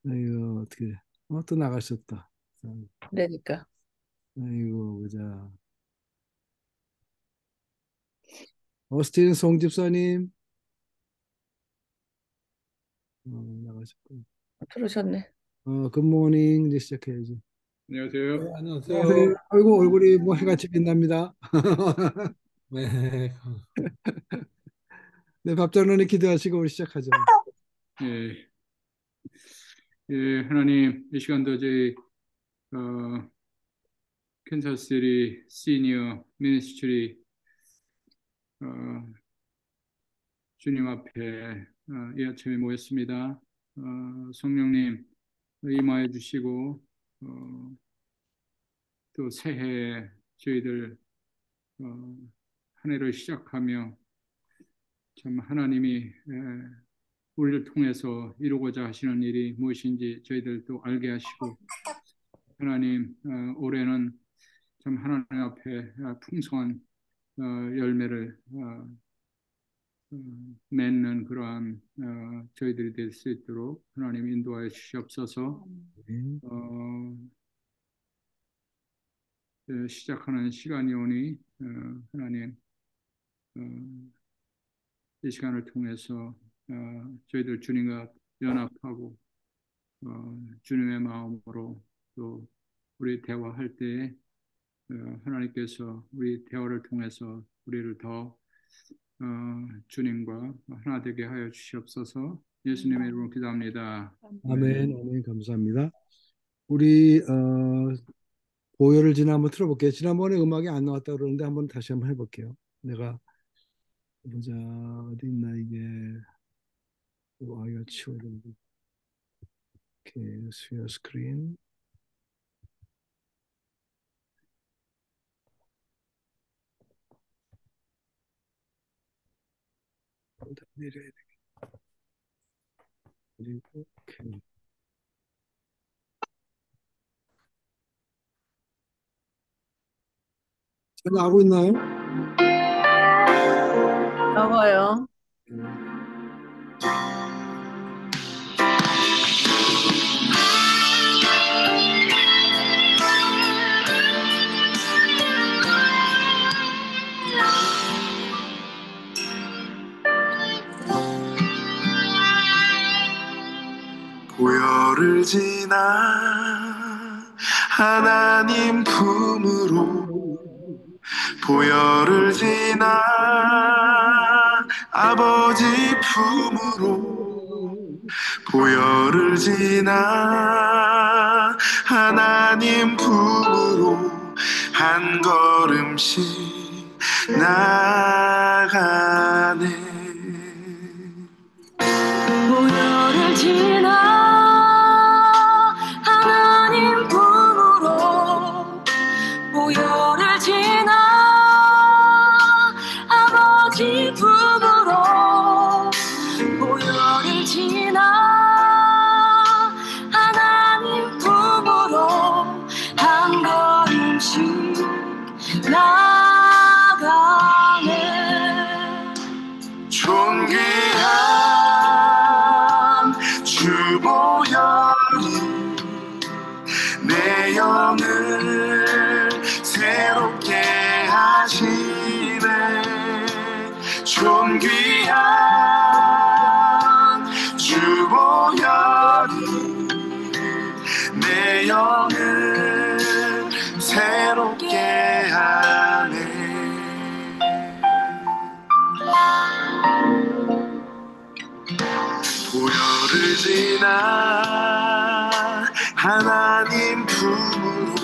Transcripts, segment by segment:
아이고, 어떻게, 또 나가셨다. 그러니까. 아이고, 보자. 어스틴 송 집사님, 나가셨고. 들어오셨네. 굿모닝, 이제 시작해야지. 안녕하세요. 네, 안녕하세요. 안녕하세요. 아이고, 얼굴이 뭐 해같이 빛납니다. 네, 네, 밥장로님 기도하시고 우리 시작하죠. 예, 예, 하나님, 이 시간도 저희, 어, 캔사스시티 시니어 미니스트리, 어, 주님 앞에, 이 아침에 모였습니다. 성령님, 임하여 주시고, 또 새해 저희들, 한 해를 시작하며, 참 하나님이, 우리를 통해서 이루고자 하시는 일이 무엇인지 저희들도 알게 하시고, 하나님, 올해는 참 하나님 앞에 풍성한 열매를 맺는 그러한 저희들이 될 수 있도록 하나님 인도하여 주시옵소서. 네. 시작하는 시간이 오니 하나님 이 시간을 통해서 저희들 주님과 연합하고 주님의 마음으로 또 우리 대화할 때에 하나님께서 우리 대화를 통해서 우리를 더 주님과 하나 되게 하여 주시옵소서. 예수님의 이름으로 기도합니다. 아멘, 아멘, 감사합니다. 우리, 보혈을 지나 한번 틀어볼게요. 지난번에 음악이 안 나왔다 그러는데 한번 다시 한번 해볼게요. 내가, 보자, 어디 있나, 이게. 이거 치워야 되는데. 오케이, 수요 스크린. 내려야 돼. 그리고, 오케이. 잘 나가고 있나요? 나와요. 보혈을 지나 하나님 품으로 보혈을 지나 아버지 품으로 보혈을 지나 하나님 품으로 한 걸음씩 나가네. 보혈을 지나 하나님 품으로 보혈을 지나 아버지 품으로 보혈을 지나 하나님 품으로 한 걸음씩 나가네. 존귀한 주보혈이 내 영을 새롭게 하시네. 존귀한 주보혈이 내 영을 새롭게 하네. 보혈을 지나 하나님 품으로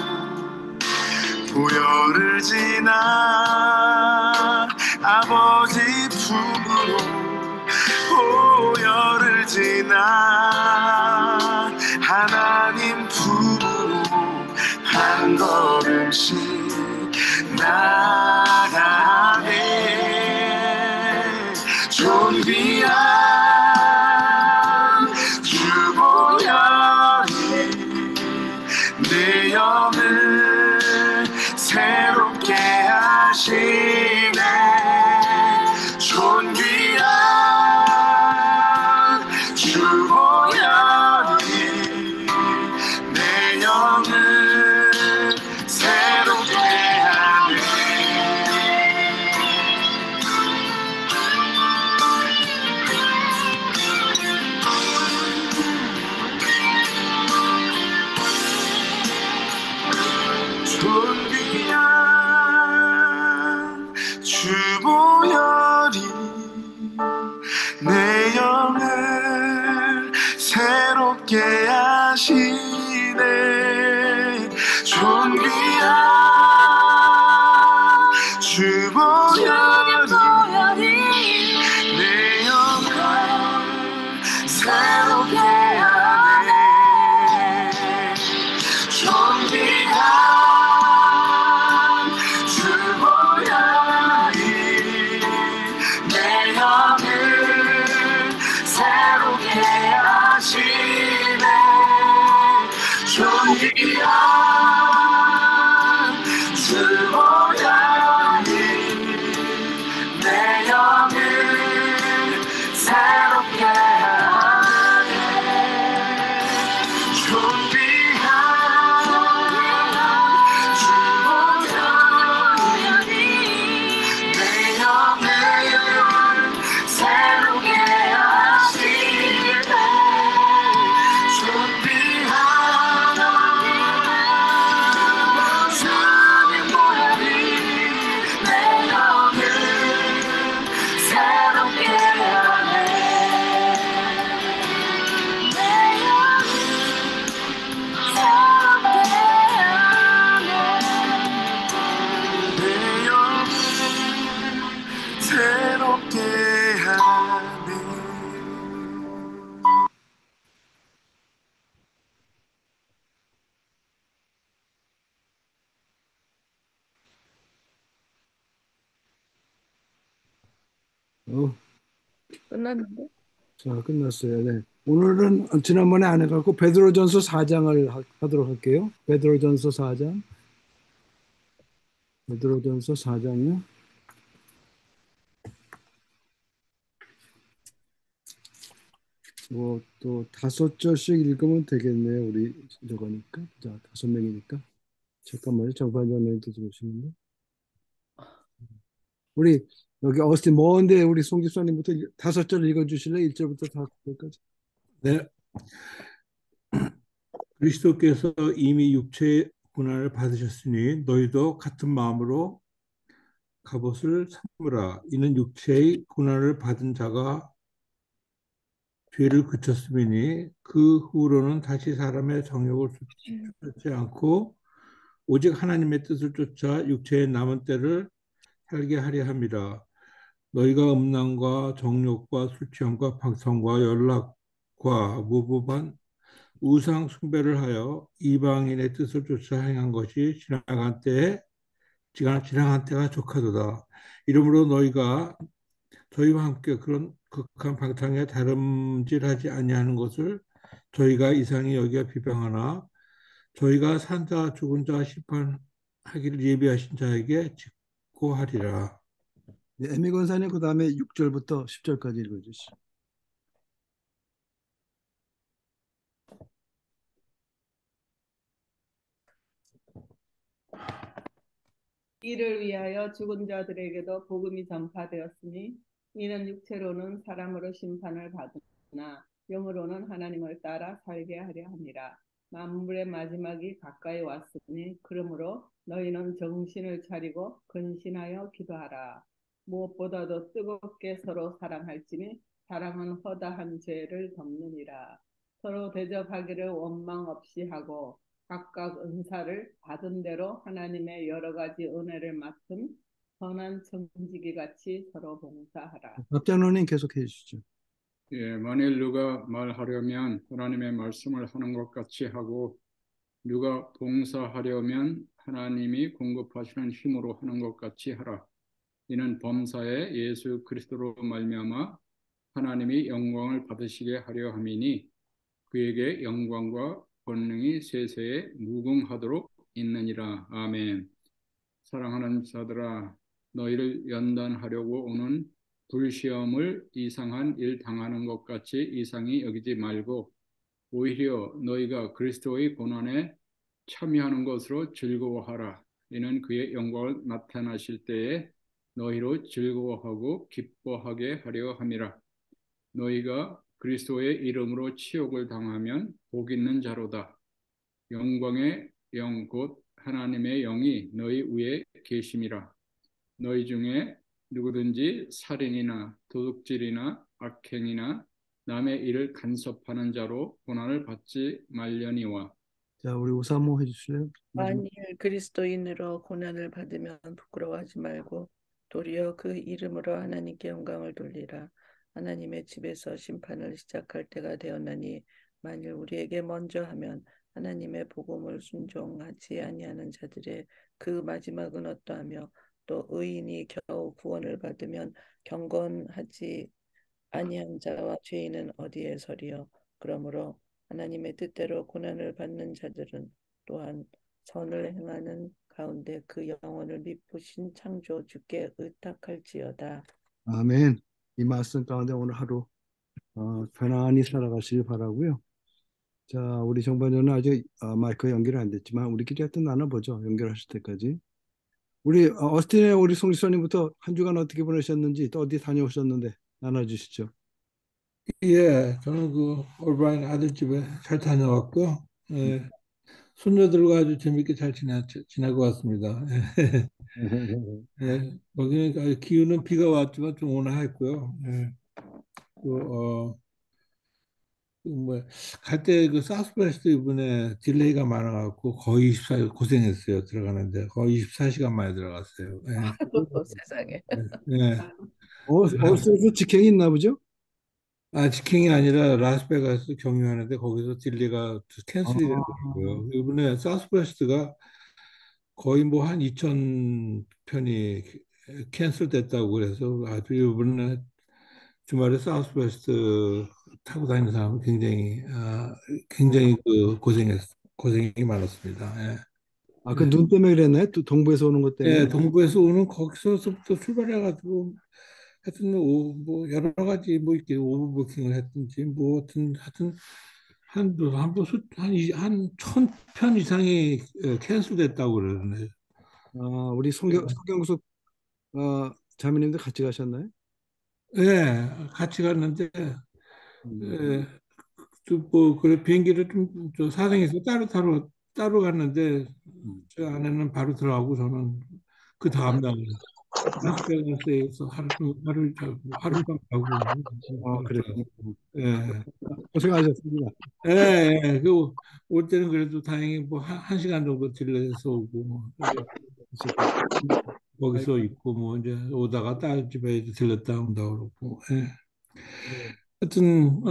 보혈을 지나 아버지 품으로 보혈을 지나 하나님 품으로 한 걸음씩 나가네. 존귀한 주보혈이 내 영을 새롭게 하시네. 존귀한 주보혈이 영을 새롭게 하시네. 존귀한 주보다니 내 영을 새롭게 하네. 존귀한 주보다니 내 영을 새롭게 하시네. 존귀한 주님 보혈이 내 영을 새롭게 하네. 내 영을 새롭게 하네. 내 영을 새롭게 하네. 끝났는데? 자, 끝났어요. 네. 오늘은 지난번에 안 해갖고 베드로전서 4장을 하도록 할게요. 베드로전서 4장. 베드로전서 4장이요. 뭐 또 5절씩 읽으면 되겠네요. 우리 저거니까. 자, 5명이니까. 잠깐만요. 정반장님도 들어오시는데. 우리 여기 어스틴 먼데 우리 송 집사님부터 5절 읽어주실래요? 1절부터 5절까지. 네. 그리스도께서 이미 육체의 고난을 받으셨으니 너희도 같은 마음으로 갑옷을 삼으라. 이는 육체의 고난을 받은 자가 죄를 그쳤음이니 그 후로는 다시 사람의 정욕을 쫓지 않고 오직 하나님의 뜻을 쫓아 육체의 남은 때를 살게 하려 함이라. 너희가 음란과 정욕과 술 취함과 방탕과 연락과 무법한 우상 숭배를 하여 이방인의 뜻을 쫓아 행한 것이 지나간 때가 족하도다. 이러므로 너희가 저희와 함께 그런 극한 방탕에 다름질하지 아니하는 것을 저희가 이상히 여겨 비방하나 저희가 산자 죽은 자 심판하기를 예비하신 자에게 직고하리라. 네, 에미 권사님 그 다음에 6절부터 10절까지 읽어주시죠. 이를 위하여 죽은 자들에게도 복음이 전파되었으니 이는 육체로는 사람으로 심판을 받으나 영으로는 하나님을 따라 살게 하려 함이라. 만물의 마지막이 가까이 왔으니 그러므로 너희는 정신을 차리고 근신하여 기도하라. 무엇보다도 뜨겁게 서로 사랑할지니 사랑은 허다한 죄를 덮느니라. 서로 대접하기를 원망 없이 하고 각각 은사를 받은 대로 하나님의 여러 가지 은혜를 맡은 선한 청지기 같이 서로 봉사하라. 박장로님 계속해 주시죠. 예, 만일 누가 말하려면 하나님의 말씀을 하는 것 같이 하고 누가 봉사하려면 하나님이 공급하시는 힘으로 하는 것 같이 하라. 이는 범사에 예수 그리스도로 말미암아 하나님이 영광을 받으시게 하려 함이니 그에게 영광과 권능이 세세에 무궁하도록 있느니라. 아멘. 사랑하는 자들아, 너희를 연단하려고 오는 불시험을 이상한 일 당하는 것 같이 이상히 여기지 말고 오히려 너희가 그리스도의 고난에 참여하는 것으로 즐거워하라. 이는 그의 영광을 나타나실 때에 너희로 즐거워하고 기뻐하게 하려 함이라. 너희가 그리스도의 이름으로 치욕을 당하면 복 있는 자로다. 영광의 영 곧 하나님의 영이 너희 위에 계심이라. 너희 중에 누구든지 살인이나 도둑질이나 악행이나 남의 일을 간섭하는 자로 고난을 받지 말려니와. 자, 우리 우사모 해주실래요? 만일 그리스도인으로 고난을 받으면 부끄러워하지 말고 도리어 그 이름으로 하나님께 영광을 돌리라. 하나님의 집에서 심판을 시작할 때가 되었나니 만일 우리에게 먼저 하면 하나님의 복음을 순종하지 아니하는 자들의 그 마지막은 어떠하며 또 의인이 겨우 구원을 받으면 경건하지 아니한 자와 죄인은 어디에 서리요. 그러므로 하나님의 뜻대로 고난을 받는 자들은 또한 선을 행하는 가운데 그 영혼을 미쁘신 창조 주께 의탁할지어다. 아멘. 이 말씀 가운데 오늘 하루 편안히 살아가시길 바라고요. 자, 우리 정반장은 아직 마이크 연결이 안 됐지만 우리끼리 하여튼 나눠보죠. 연결하실 때까지. 우리 어스틴의 우리 송지선님부터 한 주간 어떻게 보내셨는지 또 어디 다녀오셨는데 나눠주시죠. 예, 저는 그 올바인 아들 집에 잘 다녀왔고요. 예, 손녀들과 아주 재밌게 잘 지내고 왔습니다. 예, 거기는 기후는 비가 왔지만 좀 온화했고요. 예, 그, 갈 때 그 사우스웨스트 이번에 딜레이가 많아갖고 거의 24, 고생했어요. 들어가는데 거의 24시간 만에 들어갔어요. 예, 세상에. 예. 어스에서 직행이 있나 보죠? 직행이 아니라 라스베가스 경유하는데 거기서 딜레이가 캔슬이 아, 되더라고요. 이번에 사우스웨스트가 거의 뭐 한 2천 편이 캔슬 됐다고 그래서 아주 이번에 주말에 사우스웨스트 타고 다니는 사람은 굉장히 그 고생이 많았습니다. 예. 그 눈 때문에 그랬나요? 또 동부에서 오는 것 때문에? 예, 동부에서 오는 거기서부터 출발해가지고 하여튼 뭐 여러 가지 뭐 이렇게 오버부킹을 했든지 뭐 하여튼 한 1,000편 이상이 캔슬됐다고 그러네요. 우리 송경숙 자매님도 같이 가셨나요? 예, 같이 갔는데 음, 예, 뭐 그래 비행기를 좀저 사정해서 따로 갔는데 음. 저 아내는 바로 들어가고 저는 그 다음 날 라스베가스에서 하룻밤 자고 그랬군요. 예. 고생하셨습니다. 예, 예. 올 때는 그래도 다행히 뭐 한 시간 정도 딜레이해서 오고 뭐 거기서 있고 뭐 이제 오다가 딸 집에 이제 들렸다 온다 그러고 예. 하여튼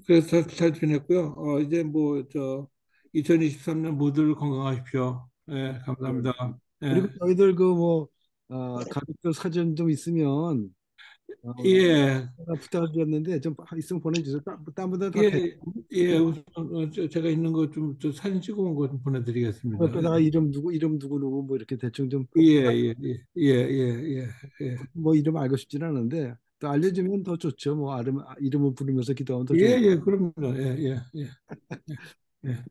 그래서 잘 지냈고요. 이제 뭐 저 2023년 모두 건강하십시오. 예, 감사합니다. 예, 그리고 저희들 그 뭐 가족들 사진 좀 있으면 예, 제가 부탁을 드렸는데 좀 있으면 보내주세요. 딴 분들 다 예, 예. 우선 제가 있는 거 좀 사진 찍어 온 거 좀 보내드리겠습니다. 옆에다가 이름 누구 뭐 이렇게 대충 좀 예, 예, 예, 예, 예, 예, 뭐 이름 알고 싶지는 않은데 또 알려주면 더 좋죠. 뭐 이름을 부르면서 기도하면 더 예, 좋은. 예, 그럼요. 예, 예, 예, 예,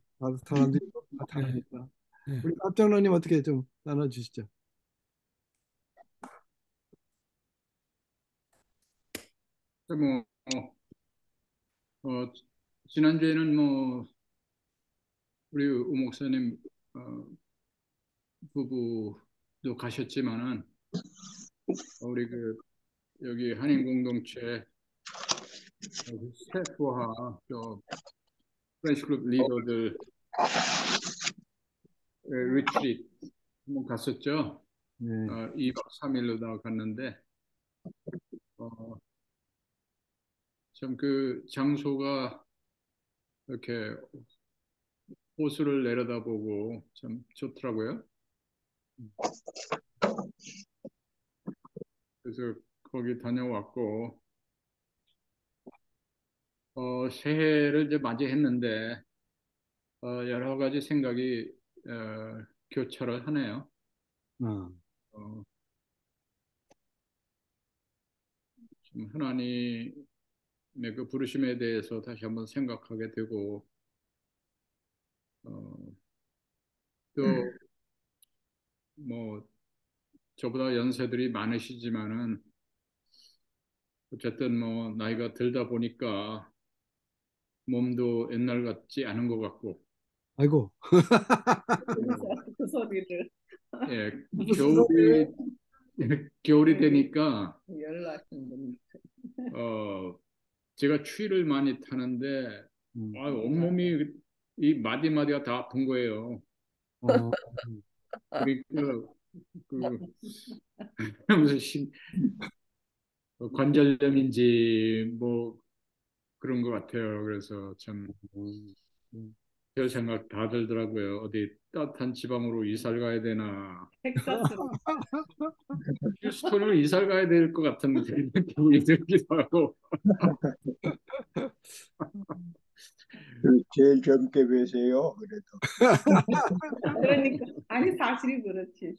사람들이 다 예, 다르니까. 예. 우리 깜짝너님 어떻게 좀 나눠주시죠. 뭐, 어, 지난주에는 뭐, 우리 우 목사님, 부부도 가셨지만은, 우리 여기 한인 공동체 스태프와 또 프렌치 그룹 리더들 리트릿 한번 갔었죠. 네. 2박 3일로 다 갔는데, 어, 참 그 장소가 이렇게 호수를 내려다보고 참 좋더라고요. 그래서 거기 다녀왔고, 새해를 이제 맞이했는데, 여러 가지 생각이 교차를 하네요. 아, 어, 좀 하나님의 그 부르심에 대해서 다시 한번 생각하게 되고, 어, 또 뭐 저보다 연세들이 많으시지만은 어쨌든 뭐 나이가 들다 보니까 몸도 옛날 같지 않은 것 같고, 아이고. 그 소리를 예, 무슨 소리예요? 겨울이 겨울이 되니까 연락하신 분. 제가 추위를 많이 타는데 온몸이 이 마디마디가 다 아픈 거예요. 어, 그러니까 그 무슨 관절염인지 뭐 그런 것 같아요. 그래서 참 음, 음. 별 생각 다 들더라고요. 어디 따뜻한 지방으로 이사를 가야 되나. 텍사스로. 휴스턴으로 이사를 가야 될 것 같은 느낌이 들기도 하고. 제일 젊게 뵈세요. 그래도. 그러니까 아니 사실이 그렇지.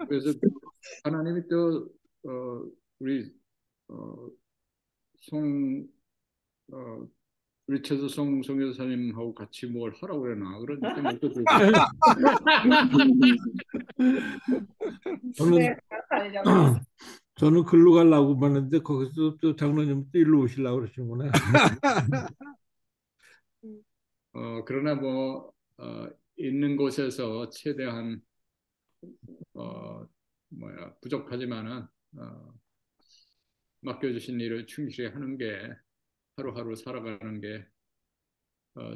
그래서 하나님이 또 우리 어, 송 어, 리처드 송 성교사님하고 같이 뭘 하라고 그러나 그런 생각도 들고. 저는 네, 살려고. 저는 글로 가려고 하는데 거기서 또 장로님 또 일로 오시려고 그러시는구나. 그러나 뭐 있는 곳에서 최대한 부족하지만은 맡겨주신 일을 충실히 하는 게 하루하루 살아가는 게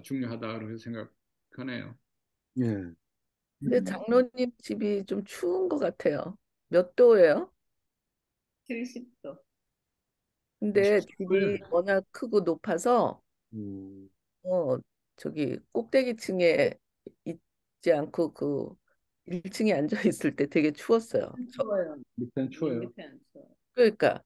중요하다 그렇게 생각하네요. 예. 근데 장로님 집이 좀 추운 것 같아요. 몇 도예요? 70도. 근데 집이 워낙 크고 높아서 음, 어 저기 꼭대기층에 있지 않고 그 1층에 앉아 있을 때 되게 추웠어요. 추워요. 밑에는 추워요. 밑에는 추워요. 그러니까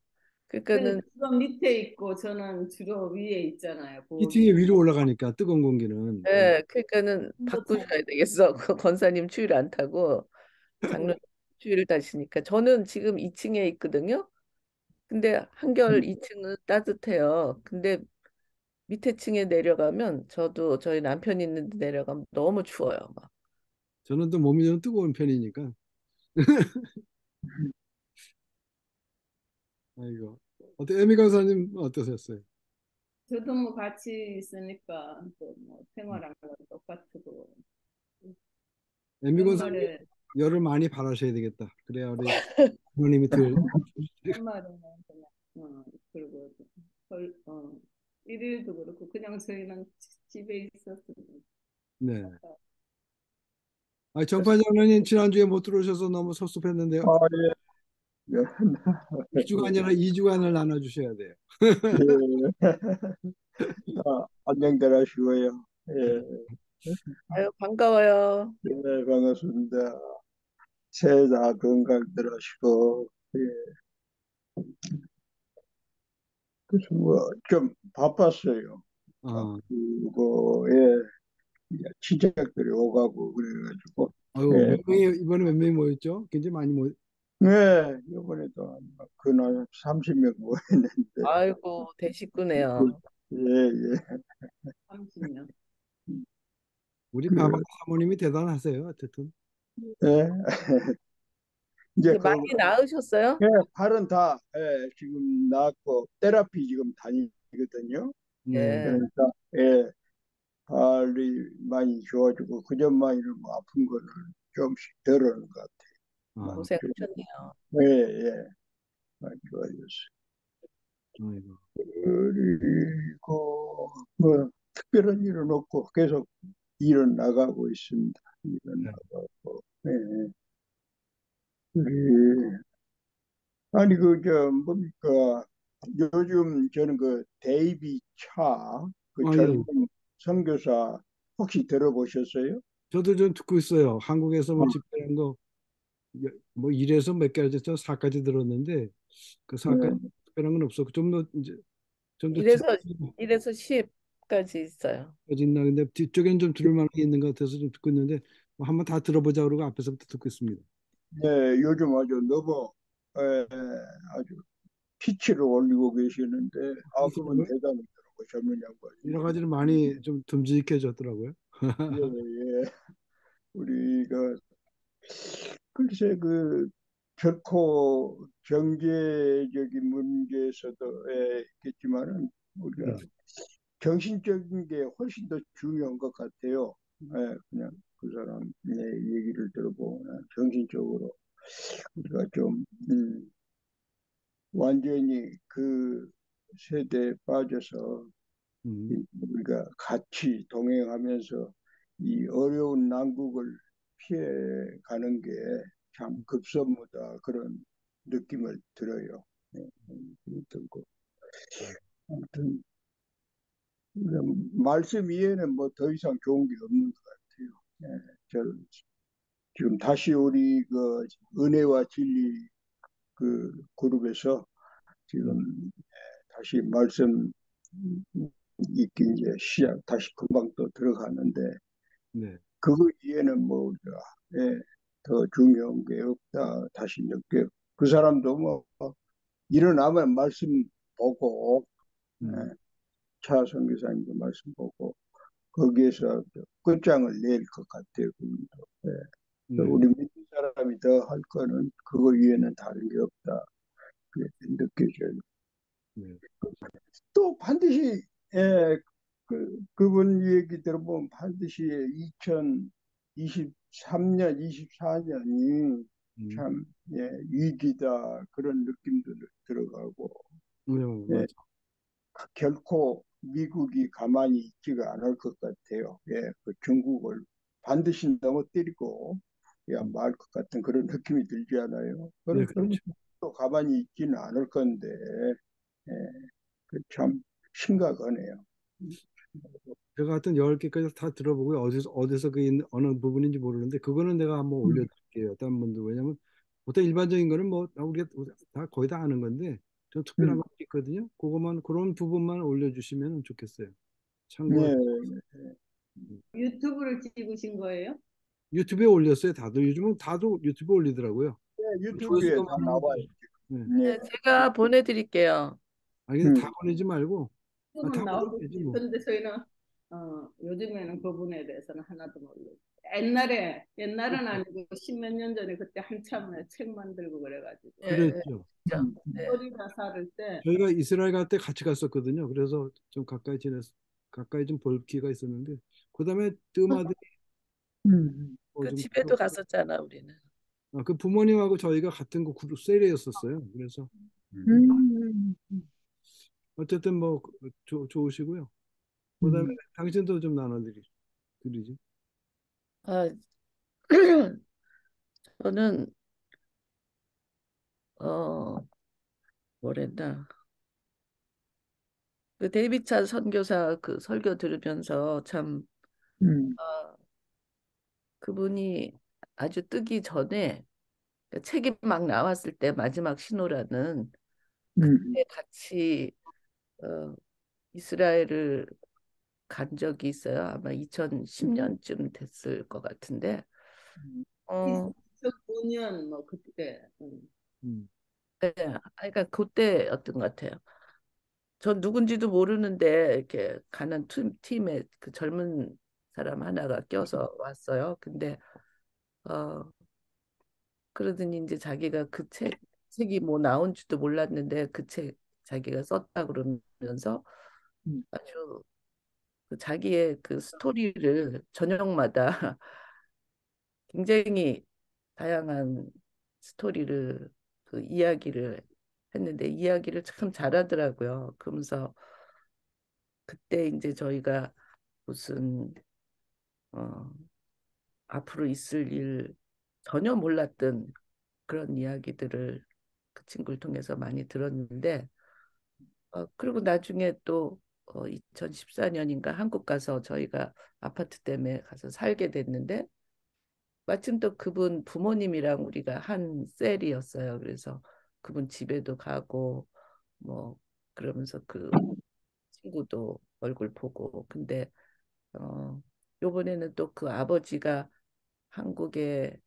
그래서 그러니까는 주로 밑에 있고 저는 주로 위에 있잖아요. 히팅이 위로 올라가니까 뜨거운 공기는 그러니까는 온도 차이. 바꾸셔야 되겠어. 그 권사님 추위를 안 타고 장로님 추위를 타시니까 저는 지금 2층에 있거든요. 근데 한결 2층은 따뜻해요. 근데 밑에 층에 내려가면 저도 저희 남편 있는데 내려가면 너무 추워요. 막. 저는 또 몸이 좀 뜨거운 편이니까. 아이고. 에미 강사님 어떠셨어요? 저도 뭐 같이 있으니까 또 뭐 생활한 건 똑같고 에미 강사님 연말에 열을 많이 바라셔야 되겠다. 그래야 우리 부모님이 덜. 연말에는 그냥 그리고 일일도 그렇고 그냥 저희는 집에 있었습니다. 네. 정판 장로님 지난주에 못 들어오셔서 너무 섭섭했는데요. 아, 예. 1주가 아니라 2주간을 나눠주셔야 돼요. 예. 안녕들 하시고요. 예. 아유, 반가워요. 네, 반갑습니다. 새해 다 건강들 하시고, 예. 그래서 뭐좀 바빴어요. 아, 그리고, 예, 친척들이 오가고 그래가지고, 아유, 예. 이번에 몇 명이 모였죠? 굉장히 많이 네, 이번에도 그날 30명 모였는데, 아이고, 대식구네요. 예, 예. 30년. 우리 그, 바바 사모님이 대단하세요. 어쨌든. 예. 이제 근데 많이 나으셨어요? 예, 팔은 다 지금 나았고 테라피 지금 다니거든요. 네. 예. 그러니까 예, 팔이 많이 좋아지고 그전만이는 뭐 아픈 거는 좀씩 덜어는 것 같아요. 아, 많이 고생하셨네요. 예, 예, 많이 좋아졌어요. 아이고. 그리고 뭐 특별한 일은 없고 계속 일은 나가고 있습니다. 일은 네. 나가고 예. 우리 아니 뭡니까 요즘 저는 그 데이비 차 그 젊은 아유, 선교사 혹시 들어보셨어요? 저도 좀 듣고 있어요. 한국에서 어, 뭐 집회한 거, 뭐 1에서 몇 개까지, 저 4까지 들었는데, 그 4까지 네. 특별한 건 없었고, 좀 더 1에서 10까지 있어요. 뒤집어진다. 근데 뒤쪽에는 좀 들을 만한 게 있는 것 같아서 좀 듣고 있는데, 뭐 한번 다 들어보자 그러고 앞에서부터 듣고 있습니다. 네, 요즘 아주 너무 아주 피치를 올리고 계시는데 그건 대단하더라고 젊은 여러 양반이. 가지로 많이 좀 듬직해졌더라고요. 예, 예. 우리가 글쎄 결코 경제적인 문제에서도 있겠지만은 우리가 네. 정신적인 게 훨씬 더 중요한 것 같아요. 그냥 그 사람 얘기를 들어보면 정신적으로 우리가 좀 완전히 그 세대에 빠져서 음, 우리가 같이 동행하면서 이 어려운 난국을 피해 가는 게 참 급선무다 그런 느낌을 들어요. 들고 아무튼 말씀 이외에는 뭐 더 이상 좋은 게 없는 것 같아요. 예, 저 지금 다시 우리 그 은혜와 진리 그 그룹에서 지금 다시 말씀 읽기 이제 시작 다시 금방 또 들어가는데 네. 그거 이외에는 뭐 우리가 예, 더 중요한 게 없다 다시 느껴요. 그 사람도 뭐 일어나면 말씀 보고 예, 음. 차 선교사님도 말씀 보고 거기에서 끝장을 낼 것 같아요. 그분도. 예. 네. 우리 믿는 사람이 더 할 거는 그거 위에는 다른 게 없다. 그렇게 느껴져요. 네. 또 반드시 예, 그분 얘기 들어보면 반드시 2023년, 24년이 음. 참 예, 위기다 그런 느낌도 들어가고 네, 예, 맞아. 결코 미국이 가만히 있지가 않을 것 같아요. 예, 그 중국을 반드시 넘어뜨리고 야 말 것 같은 그런 느낌이 들지 않아요? 네, 그러면 그렇죠. 또 가만히 있지는 않을 건데 예, 그참 심각하네요. 제가 하여튼 10개까지 다 들어보고 어디서 어느 부분인지 모르는데 그거는 내가 한번 음, 올려드릴게요. 다른 분들. 왜냐면 보통 일반적인 거는 뭐 우리가 다 거의 다 아는 건데 좀 특별한 음, 거 있거든요. 그거만 그런 부분만 올려주시면 좋겠어요. 참고로 네, 유튜브를 찍으신 거예요? 유튜브에 올렸어요. 다들 요즘은 다들 유튜브에 올리더라고요. 네, 유튜브에 조회수가 다 많으니까. 나와요. 네. 네, 네, 제가 보내드릴게요. 아니 근데 다 음, 보내지 말고 다 지금은 보내면 나오고 되지 뭐. 싶은데 저희는 요즘에는 그분에 대해서는 하나도 모르고 옛날은 아니고 십몇 년 전에 그때 한참 책 만들고 그래가지고 예, 예, 그랬죠. 그죠. 음, 네. 소리가 살을 때 저희가 이스라엘 갈 때 같이 갔었거든요. 그래서 좀 가까이 좀 볼 기회가 있었는데 그다음에 뜸아들이 음, 그 좀 집에도 갔었잖아, 우리는. 그 부모님하고 저희가 같은 그 그룹 셀이었었어요. 그래서 음, 어쨌든 뭐 좋으시고요. 그다음에 음, 당신도 좀 나눠드리지. 아, 저는 어 뭐랬나 그 데이비차 선교사 그 설교 들으면서 참 음, 어, 그분이 아주 뜨기 전에 그 책이 막 나왔을 때 마지막 신호라는 음, 그때 같이 어, 이스라엘을 간 적이 있어요. 아마 2010년쯤 됐을 것 같은데 음, 어, 2009년 뭐 그때 음, 네, 그러니까 그때였던 것 같아요. 전 누군지도 모르는데 이렇게 가는 팀에 그 젊은 사람 하나가 껴서 왔어요. 근데 어 그러더니 이제 자기가 그 책이 뭐 나온지도 몰랐는데 그 책 자기가 썼다 그러면서 음, 아주 그 자기의 그 스토리를 저녁마다 굉장히 다양한 스토리를 그 이야기를 했는데 이야기를 참 잘하더라고요. 그러면서 그때 이제 저희가 무슨 어, 앞으로 있을 일 전혀 몰랐던 그런 이야기들을 그 친구를 통해서 많이 들었는데 그리고 나중에 또 2014년인가 한국 가서 저희가 아파트 때문에 가서 살게 됐는데 마침 또 그분 부모님이랑 우리가 한 셀이었어요. 그래서 그분 집에도 가고 뭐 그러면서 그 친구도 얼굴 보고 근데 어 요번에는 또 그 아버지가 한국에서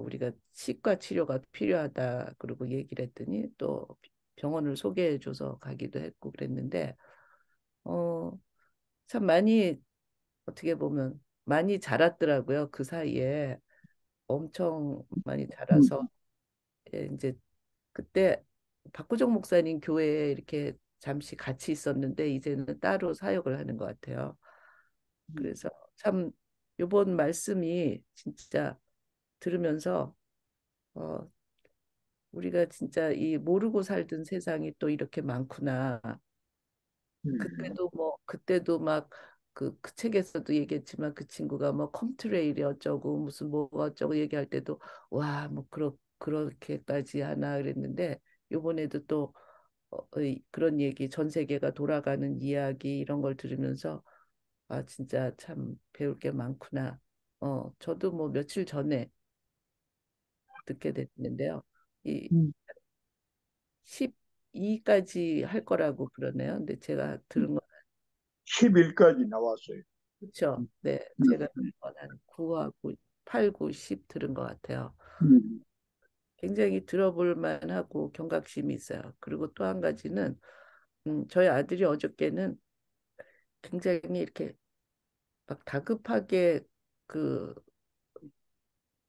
우리가 치과 치료가 필요하다 그러고 얘기를 했더니 또 병원을 소개해줘서 가기도 했고 그랬는데 어, 참 많이 어떻게 보면 많이 자랐더라고요. 그 사이에 엄청 많이 음, 자라서 이제 그때 박구정 목사님 교회에 이렇게 잠시 같이 있었는데 이제는 따로 사역을 하는 것 같아요. 그래서 참 요번 말씀이 진짜 들으면서 어, 우리가 진짜 이 모르고 살던 세상이 또 이렇게 많구나. 음, 그때도 막 그 책에서도 얘기했지만 그 친구가 뭐 컴트레일이 어쩌고 무슨 뭐가 어쩌고 얘기할 때도 와 뭐 그렇게까지 하나 그랬는데 요번에도 또 그런 얘기 전 세계가 돌아가는 이야기 이런 걸 들으면서 아, 진짜 참 배울 게 많구나. 저도 뭐 며칠 전에 듣게 됐는데요. 이 음. 12까지 할 거라고 그러네요. 근데 제가 들은 건 10일까지 나왔어요. 그렇죠. 네, 제가 음, 들은 건 한 9하고 8, 9, 10 들은 것 같아요. 음, 굉장히 들어볼 만하고 경각심이 있어요. 그리고 또 한 가지는 저희 아들이 어저께는 굉장히 이렇게 막 다급하게 그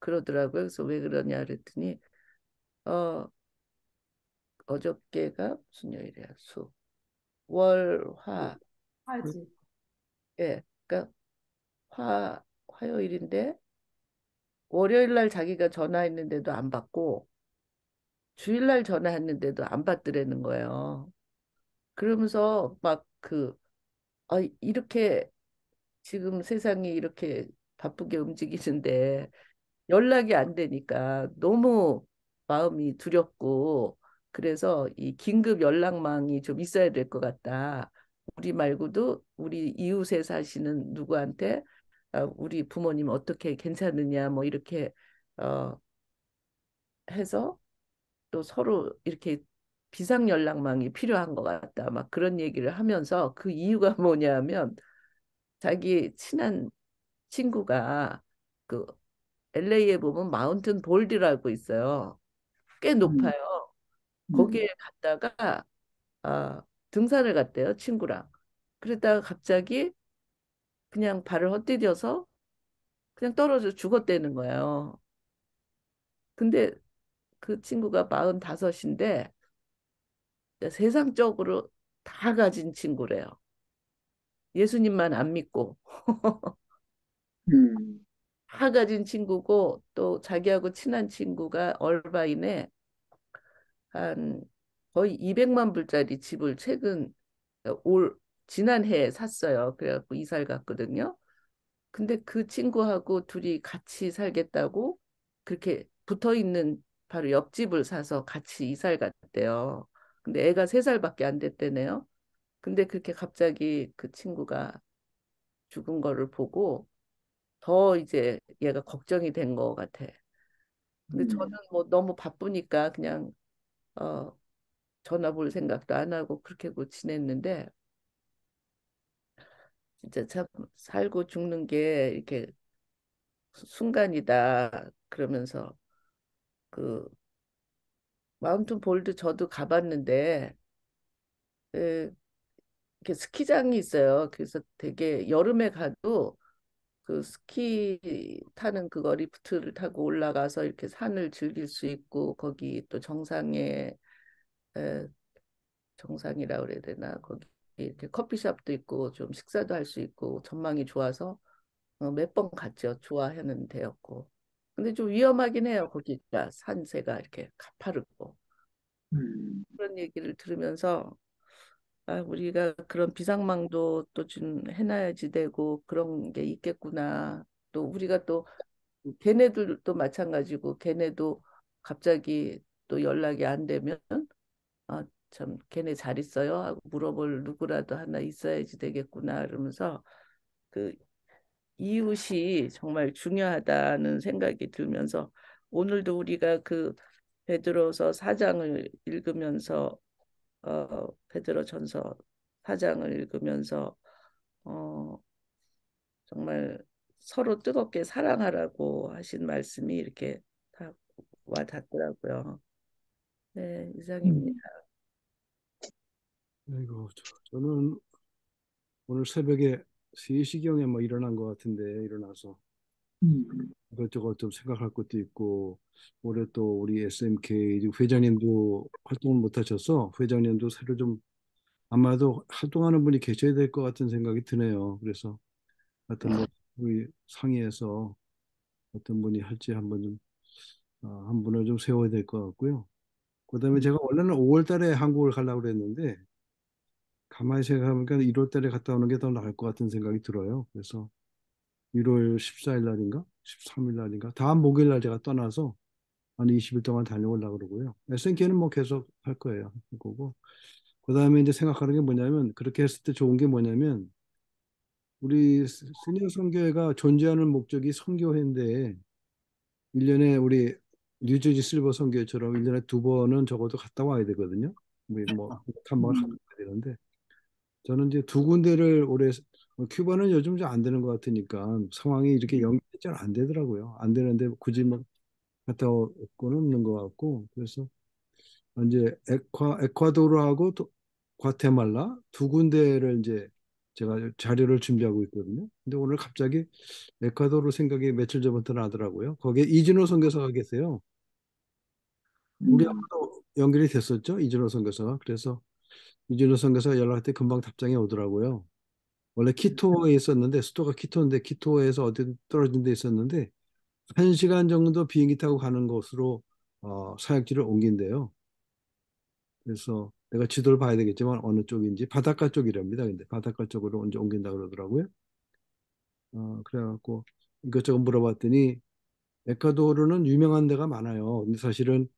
그러더라고요. 그래서 왜 그러냐 그랬더니 어 어저께가 무슨 요일이야? 수, 월, 화. 하지. 예. 그러니까 화요일인데 월요일 날 자기가 전화했는데도 안 받고 주일 날 전화했는데도 안 받더라는 거예요. 그러면서 막 이렇게 지금 세상이 이렇게 바쁘게 움직이는데 연락이 안 되니까 너무 마음이 두렵고 그래서 이 긴급 연락망이 좀 있어야 될 것 같다. 우리 말고도 우리 이웃에 사시는 누구한테 우리 부모님 어떻게 괜찮으냐 뭐 이렇게 어, 해서 또 서로 이렇게 비상 연락망이 필요한 것 같다. 막 그런 얘기를 하면서 그 이유가 뭐냐면 자기 친한 친구가 그 LA에 보면 마운틴 볼드라고 있어요. 꽤 음, 높아요. 음, 거기에 갔다가 등산을 갔대요, 친구랑. 그러다가 갑자기 그냥 발을 헛디뎌서 그냥 떨어져 죽었다는 거예요. 근데 그 친구가 45인데 세상적으로 다 가진 친구래요. 예수님만 안 믿고 음, 다 가진 친구고 또 자기하고 친한 친구가 얼바인에 한 거의 200만 불짜리 집을 올 지난해에 샀어요. 그래갖고 이사를 갔거든요. 근데 그 친구하고 둘이 같이 살겠다고 그렇게 붙어 있는 바로 옆집을 사서 같이 이사를 갔대요. 근데 애가 3살밖에 안 됐대네요. 근데 그렇게 갑자기 그 친구가 죽은 거를 보고 더 이제 얘가 걱정이 된 거 같아. 근데 저는 음, 뭐 너무 바쁘니까 그냥 어, 전화 볼 생각도 안 하고 그렇게 고 지냈는데 진짜 참 살고 죽는 게 이렇게 순간이다 그러면서 그 마운틴 볼드 저도 가봤는데 에, 이렇게 스키장이 있어요. 그래서 되게 여름에 가도 그 스키 타는 그 리프트를 타고 올라가서 이렇게 산을 즐길 수 있고 거기 또 에, 정상이라 그래야 되나 거기 이렇게 커피숍도 있고 좀 식사도 할 수 있고 전망이 좋아서 몇 번 갔죠. 좋아하는 데였고. 근데 좀 위험하긴 해요. 거기가 산세가 이렇게 가파르고. 음, 그런 얘기를 들으면서 우리가 그런 비상망도 또 좀 해놔야지 되고 그런 게 있겠구나. 또 우리가 또 걔네들도 마찬가지고 걔네도 갑자기 또 연락이 안 되면 참 걔네 잘 있어요 하고 물어볼 누구라도 하나 있어야지 되겠구나 그러면서 그 이웃이 정말 중요하다는 생각이 들면서 오늘도 우리가 그 베드로서 4장을 읽으면서 베드로전서 4장을 읽으면서 어, 정말 서로 뜨겁게 사랑하라고 하신 말씀이 이렇게 다 와닿더라고요. 네, 이상입니다. 음, 아이고, 저는 오늘 새벽에 3시경에 뭐 일어난 것 같은데 일어나서 음, 이것저것 좀 생각할 것도 있고 올해 또 우리 SMK 회장님도 활동을 못 하셔서 회장님도 새로 좀 아마도 활동하는 분이 계셔야 될 것 같은 생각이 드네요. 그래서 하여튼 뭐 우리 상의해서 어떤 분이 할지 한번 좀 한 분을 좀 세워야 될 것 같고요. 그다음에 제가 원래는 5월 달에 한국을 가려고 그랬는데 가만히 생각해보니까 1월 달에 갔다 오는 게 더 나을 것 같은 생각이 들어요. 그래서 1월 14일 날인가? 13일 날인가? 다음 목요일 날 제가 떠나서 한 20일 동안 다녀오려고 그러고요. SNK는 뭐 계속 할 거예요. 할 거고. 그다음에 이제 생각하는 게 뭐냐면 그렇게 했을 때 좋은 게 뭐냐면 우리 스니어 선교회가 존재하는 목적이 선교회인데 1년에 우리 뉴저지 실버 선교회처럼 1년에 2번은 적어도 갔다 와야 되거든요. 우리 뭐 탐방을 갔다 와야 되는데 저는 이제 2군데를 올해 큐바는 요즘 잘 안 되는 것 같으니까 상황이 이렇게 연결이 잘 안 되더라고요. 안 되는데 굳이 뭐 갔다 올고는 없는 것 같고 그래서 이제 에콰도르하고 과테말라 2군데를 이제 제가 자료를 준비하고 있거든요. 근데 오늘 갑자기 에콰도르 생각이 며칠 전부터 나더라고요. 거기에 이진호 선교사가 계세요. 우리하고도 연결이 됐었죠. 이진호 선교사가. 그래서 이진호 선교사가 연락할 때 금방 답장이 오더라고요. 원래 키토에 있었는데 수도가 키토인데 키토에서 어디 떨어진 데 있었는데 1시간 정도 비행기 타고 가는 곳으로 사역지를 옮긴대요. 그래서 내가 지도를 봐야 되겠지만 어느 쪽인지 바닷가 쪽이랍니다. 근데 바닷가 쪽으로 언제 옮긴다 그러더라고요. 그래갖고 이것저것 물어봤더니 에콰도르는 유명한 데가 많아요. 근데 사실은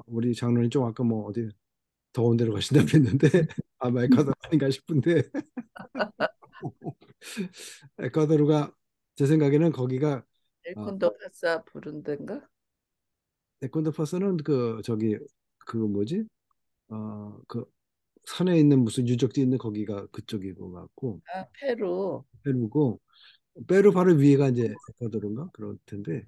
우리 장로님 좀 아까 뭐 어디 더운 데로 가신다고 했는데 아마 에콰도르 아닌가 싶은데 에콰도르가 제 생각에는 거기가 엘콘도 파사 부른 데인가? 에콰도르는 그 저기 그 뭐지 그 산에 있는 무슨 유적지 있는 거기가 그쪽인 것 같고 아, 페루. 페루고 페루 바로 위에가 이제 에콰도르인가 그럴 텐데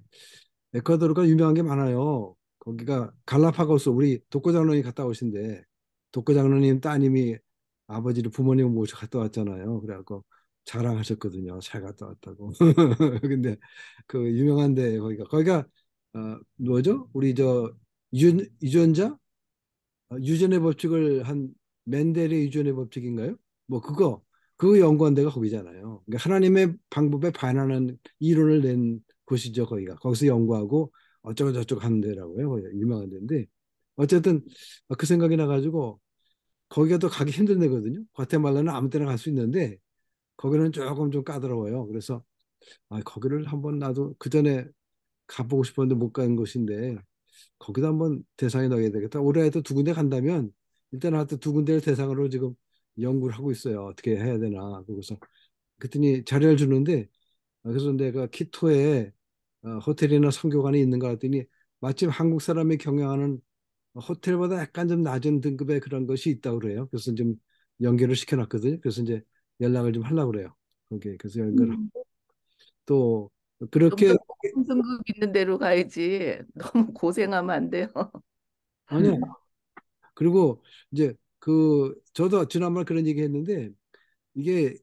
에콰도르가 유명한 게 많아요. 거기가 갈라파고스 우리 독고 장로님 갔다 오신데 독고 장로님 따님이 아버지를 부모님 모시고 갔다 왔잖아요. 그래갖고 자랑하셨거든요. 잘 갔다 왔다고. 근데 그 유명한데 거기가 뭐죠? 우리 저 유전자 유전의 법칙을 한 맨델의 유전의 법칙인가요? 뭐 그거 연구한 데가 거기잖아요. 그러니까 하나님의 방법에 반하는 이론을 낸 곳이죠, 거기가. 거기서 연구하고 어쩌고 저쩌고 하는 데라고요. 거기가 유명한 데인데 어쨌든 그 생각이 나가지고 거기가 또 가기 힘든 데거든요. 과테말라는 아무 때나 갈 수 있는데 거기는 조금 좀 까다로워요. 그래서 거기를 한번 나도 그 전에 가보고 싶었는데 못 간 곳인데 거기도 한번 대상에 넣어야 되겠다. 올해도 2군데 간다면 일단 하여튼 2군데를 대상으로 지금 연구를 하고 있어요. 어떻게 해야 되나. 그래서 그랬더니 자료를 주는데 그래서 내가 키토에 호텔이나 선교관이 있는가 했더니 마침 한국 사람이 경영하는 호텔보다 약간 좀 낮은 등급의 그런 것이 있다고 그래요. 그래서 좀 연결을 시켜놨거든요. 그래서 이제 연락을 좀 하려고 그래요. 거기에 그래서 연결하고 또 좀 그렇게 더 높은 등급 있는 데로 가야지. 너무 고생하면 안 돼요. 아니야. 그리고 이제 저도 지난번 그런 얘기 했는데 이게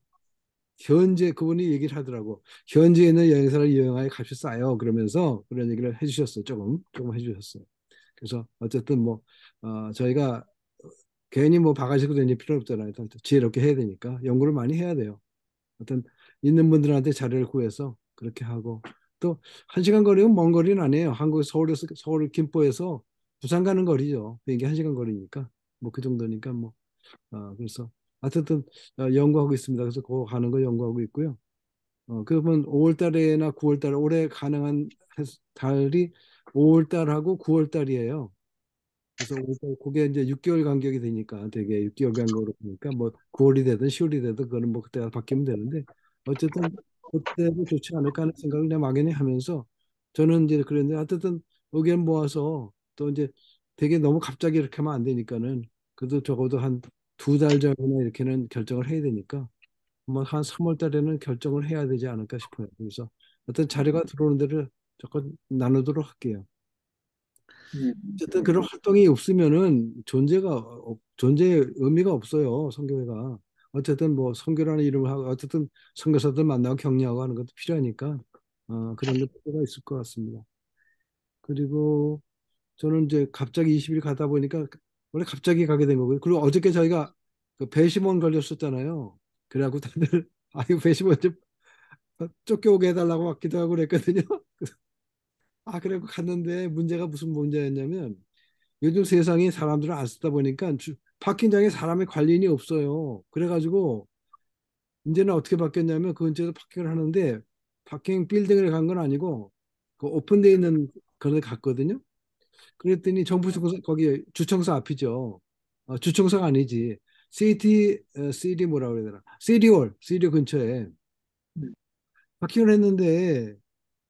현재 그분이 얘기를 하더라고. 현지에 있는 여행사를 이용하여 값이 싸요. 그러면서 그런 얘기를 해주셨어요. 조금 해주셨어요. 그래서 어쨌든 뭐 저희가 괜히 뭐 바가지고 다닐 필요 없잖아요. 지혜롭게 해야 되니까 연구를 많이 해야 돼요. 어떤 있는 분들한테 자료를 구해서 그렇게 하고 또 1시간 거리면 먼 거리는 아니에요. 한국 서울 김포에서 부산 가는 거리죠. 비행기 1시간 거리니까 뭐 그 정도니까 뭐 그래서 어쨌든 연구하고 있습니다. 그래서 그거 가는 거 연구하고 있고요. 그러면 5월 달에나 9월 달에 올해 가능한 달이 5월 달하고 9월 달이에요. 그래서 그게 이제 6개월 간격이 되니까 되게 6개월 간격으로 보니까 뭐 9월이 되든 10월이 되든 그거는 뭐 그때가 바뀌면 되는데 어쨌든 그때도 좋지 않을까 하는 생각을 내 막연히 하면서 저는 이제 그랬는데 어쨌든 의견 모아서 또 이제 되게 너무 갑자기 이렇게 하면 안 되니까는 그래도 적어도 한 2달 전이나 이렇게는 결정을 해야 되니까 뭐 한 3월 달에는 결정을 해야 되지 않을까 싶어요. 그래서 어떤 자료가 들어오는 데를 조금 나누도록 할게요. 어쨌든 그런 활동이 없으면은 존재의 의미가 없어요. 선교회가. 어쨌든 뭐 선교라는 이름을 하고 어쨌든 선교사들 만나고 격려하고 하는 것도 필요하니까 그런 게 필요가 있을 것 같습니다. 그리고 저는 이제 갑자기 20일 가다 보니까 원래 갑자기 가게 된 거고요. 그리고 어저께 저희가 그 배심원 걸렸었잖아요. 그래갖고 다들 아이고 배심원 좀 쫓겨오게 해달라고 막 기도하고 그랬거든요. 그래갖고 갔는데 문제가 무슨 문제였냐면 요즘 세상에 사람들을 안 쓰다 보니까 파킹장에 사람의 관리인이 없어요. 그래가지고 이제는 어떻게 바뀌었냐면 그 근처에서 파킹을 하는데 파킹 빌딩을 간 건 아니고 그 오픈되어 있는 그런 데 갔거든요. 그랬더니 정부 주청사 거기 주청사 앞이죠. 주청사가 아니지. CD 뭐라 그래야 되나? CD홀 근처에 파킹을 했는데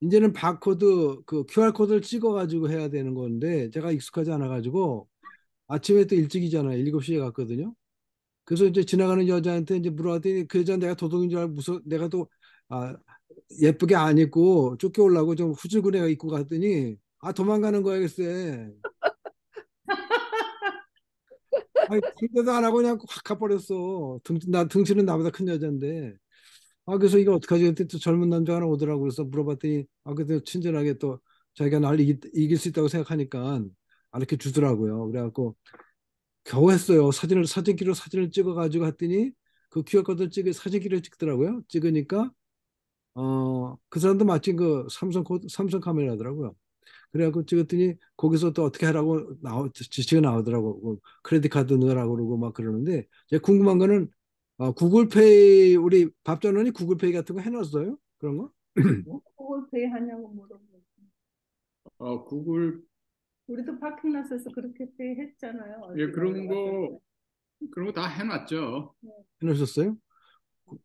이제는 바코드 그 QR 코드를 찍어가지고 해야 되는 건데 제가 익숙하지 않아가지고 아침에 또 일찍이잖아요. 7시에 갔거든요. 그래서 이제 지나가는 여자한테 이제 물어봤더니 그 여자 내가 도둑인 줄 알고 무서 내가 또 아, 예쁘게 안 입고 쫓겨오려고 좀 후줄근해가 입고 갔더니 도망가는 거야 글쎄. 상대도 안 하고 그냥 확 가버렸어. 등치는 나보다 큰 여자인데. 그래서 이거 어떡하지? 그때 또 젊은 남자가 하나 오더라고. 그래서 물어봤더니, 그때 친절하게 또 자기가 날 이길 수 있다고 생각하니까 이렇게 주더라고요. 그래갖고 겨우 했어요. 사진기로 사진을 찍어가지고 했더니 그 QR코드를 사진기를 찍더라고요. 찍으니까, 그 사람도 마침 그 삼성 카메라더라고요. 그래갖고 찍었더니 거기서 또 어떻게 하라고 지시가 나오더라고. 뭐 크레딧 카드 넣으라고 그러고 막 그러는데 제가 궁금한 거는 구글페이 우리 밥 전원이 구글페이 같은 거 해놨어요? 그런 거? 구글페이 하냐고 물어보고. 구글 우리도 파킹 놨어서 그렇게 페이 했잖아요. 예, 그런 거 다 해놨죠. 해놓으셨어요?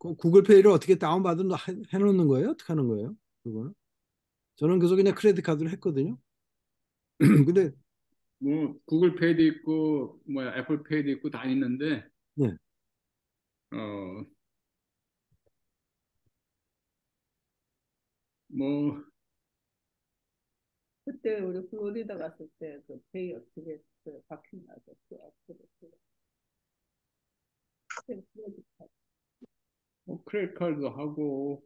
구글페이를 어떻게 다운받은 해놓는 거예요? 어떻게 하는 거예요? 그거는? 저는 그래서 그냥 크레딧 카드를 했거든요. 근데 뭐 구글페이도 있고 뭐 애플페이도 있고 다 있는데 네. 뭐 그때 우리 플로리다 갔을 때 그 페이 어떻게 했어요? 파킹 나서 그 앞으로 뭐 크레딧 카드도 하고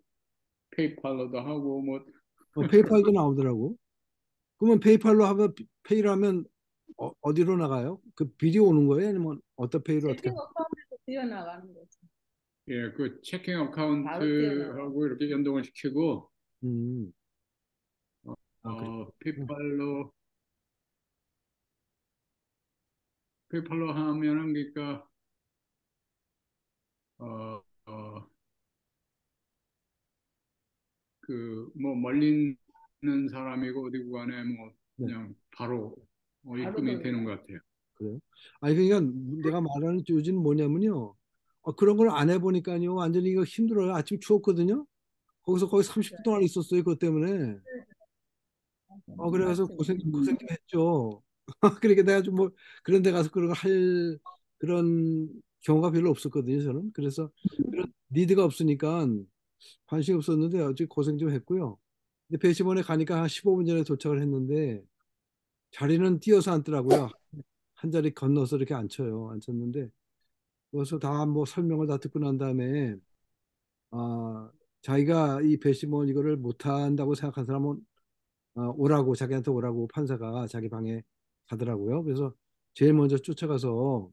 페이팔로도 하고 뭐 페이팔도 나오더라고. 그러면 페이팔로 하면 페이를 하면 어디로 나가요? 그 비디오 오는 거예요? 아니면 어떤 페이를 어떻게? 채팅 어카운트에서 뛰어나가는 거죠. 예, 그 체킹 바로 뛰어나가. 어카운트하고 이렇게 연동을 시키고 그래. 페이팔로 하면은 그러니까 그 뭐 멀리 있는 사람이고 어디고 간에 뭐 네. 그냥 바로 입금이 바로 되는 것 같아요. 그래요? 아니 그러니까 내가 말하는 요지는 뭐냐면요. 그런 걸 안 해보니까요. 완전히 이거 힘들어요. 아침 추웠거든요. 거기 30분 동안 있었어요. 그것 때문에. 그래서 고생 좀 했죠. 그러니까 내가 좀 뭐 그런 데 가서 그런 거 할 그런 경우가 별로 없었거든요. 저는. 그래서 그런 니드가 없으니까 관심이 없었는데 어제 고생 좀 했고요. 근데 배심원에 가니까 한 15분 전에 도착을 했는데 자리는 뛰어서 앉더라고요. 한 자리 건너서 이렇게 앉혀요. 앉혔는데 그래서 다 뭐 설명을 다 듣고 난 다음에 자기가 이 배심원 이거를 못한다고 생각한 사람은 자기한테 오라고 판사가 자기 방에 가더라고요. 그래서 제일 먼저 쫓아가서